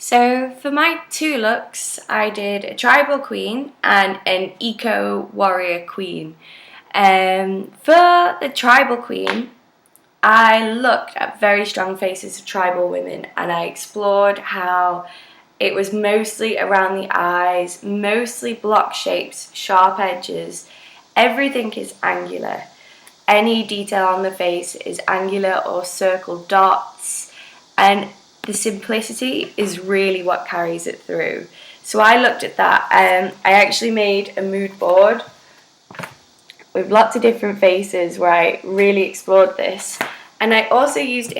So for my two looks, I did a tribal queen and an eco warrior queen. For the tribal queen, I looked at very strong faces of tribal women and I explored how it was mostly around the eyes, mostly block shapes, sharp edges. Everything is angular. Any detail on the face is angular or circle dots, and the simplicity is really what carries it through. So I looked at that and I actually made a mood board with lots of different faces where I really explored this. And I also used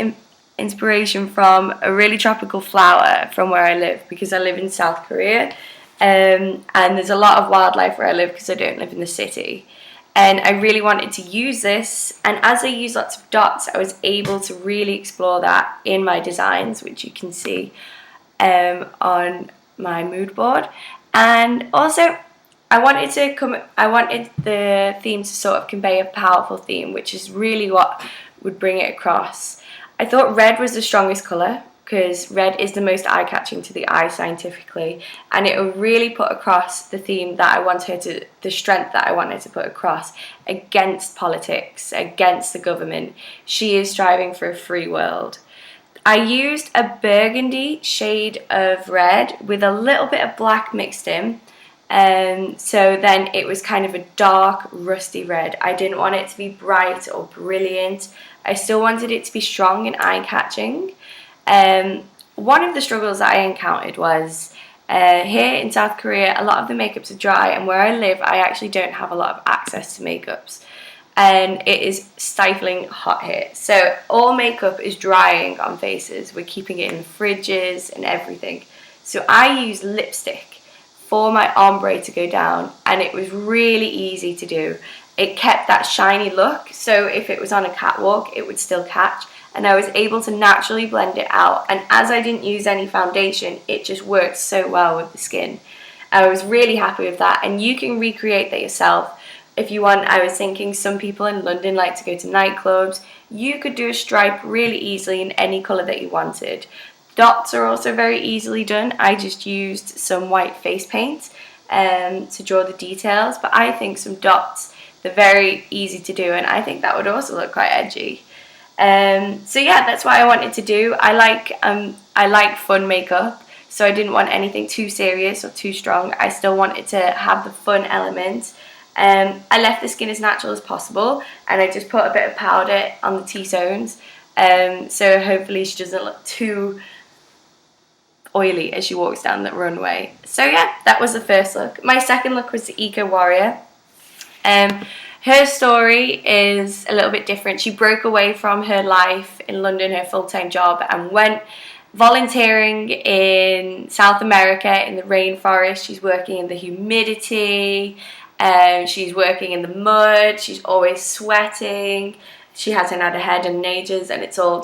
inspiration from a really tropical flower from where I live, because I live in South Korea, and there's a lot of wildlife where I live because I don't live in the city. And I really wanted to use this, and as I used lots of dots, I was able to really explore that in my designs, which you can see on my mood board. And also I wanted the theme to sort of convey a powerful theme, which is really what would bring it across. I thought red was the strongest colour because red is the most eye-catching to the eye scientifically, and it will really put across the theme that I wanted the strength that I wanted to put across against politics, against the government. She is striving for a free world. I used a burgundy shade of red with a little bit of black mixed in. So then it was kind of a dark, rusty red. I didn't want it to be bright or brilliant. I still wanted it to be strong and eye-catching. One of the struggles that I encountered was here in South Korea, a lot of the makeups are dry, and where I live, I actually don't have a lot of access to makeups. And it is stifling hot here. So all makeup is drying on faces. We're keeping it in the fridges and everything. So I use lipstick for my ombre to go down, and it was really easy to do. It kept that shiny look, so if it was on a catwalk, it would still catch, and I was able to naturally blend it out. And as I didn't use any foundation, it just worked so well with the skin. I was really happy with that, and you can recreate that yourself. If you want, I was thinking some people in London like to go to nightclubs. You could do a stripe really easily in any colour that you wanted. Dots are also very easily done. I just used some white face paint to draw the details, but I think some dots, they're very easy to do, and I think that would also look quite edgy. So yeah, that's what I wanted to do. I like fun makeup, so I didn't want anything too serious or too strong. I still wanted to have the fun element. I left the skin as natural as possible, and I just put a bit of powder on the T-zones, so hopefully she doesn't look too oily as she walks down the runway. So yeah, that was the first look. My second look was the Eco Warrior. Her story is a little bit different. She broke away from her life in London, her full-time job, and went volunteering in South America in the rainforest. She's working in the humidity, she's working in the mud, she's always sweating, she hasn't had a head in ages, and it's all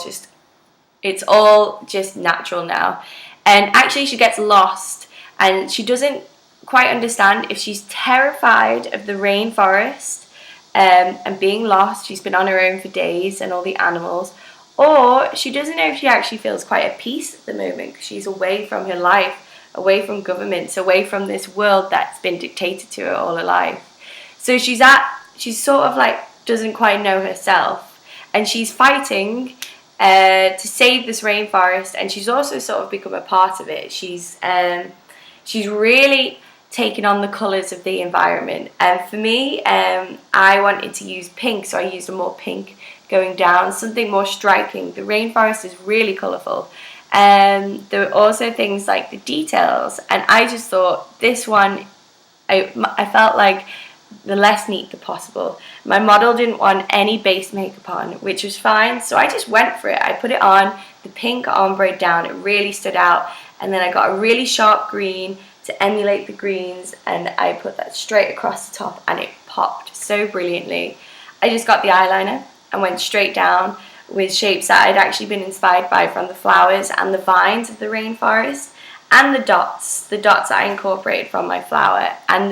just natural now. And actually she gets lost, and she doesn't quite understand if she's terrified of the rainforest and being lost. She's been on her own for days and all the animals, or she doesn't know if she actually feels quite at peace at the moment because she's away from her life, away from governments, away from this world that's been dictated to her all her life. So she's sort of like doesn't quite know herself, and she's fighting to save this rainforest, and she's also sort of become a part of it. She's really taken on the colours of the environment. And for me, I wanted to use pink, so I used a more pink going down, something more striking. The rainforest is really colourful. There were also things like the details, and I just thought this one, I felt like the less neat the possible. My model didn't want any base makeup on, which was fine, so I just went for it. I put it on, the pink ombre down, it really stood out, and then I got a really sharp green to emulate the greens, and I put that straight across the top, and it popped so brilliantly. I just got the eyeliner and went straight down with shapes that I'd actually been inspired by from the flowers and the vines of the rainforest, and the dots that I incorporated from my flower, and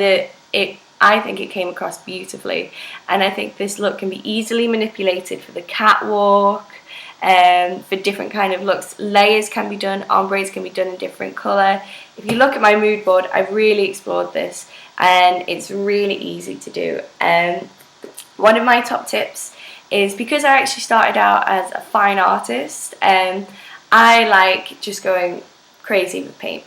I think it came across beautifully. And I think this look can be easily manipulated for the catwalk, for different kind of looks. Layers can be done, ombres can be done in different colour. If you look at my mood board, I've really explored this and it's really easy to do. One of my top tips is, because I actually started out as a fine artist, I like just going crazy with paint.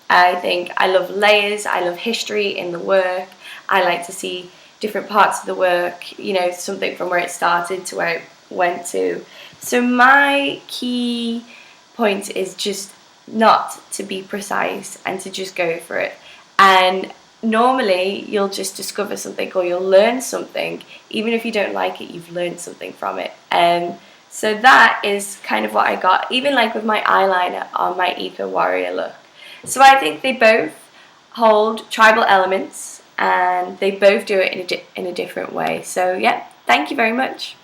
I think I love layers, I love history in the work, I like to see different parts of the work, you know, something from where it started to where it went to. So my key point is just not to be precise and to just go for it. And normally you'll just discover something or you'll learn something. Even if you don't like it, you've learned something from it. So that is kind of what I got, even like with my eyeliner on my Eco Warrior look. So I think they both hold tribal elements and they both do it in a different way. So yeah, thank you very much.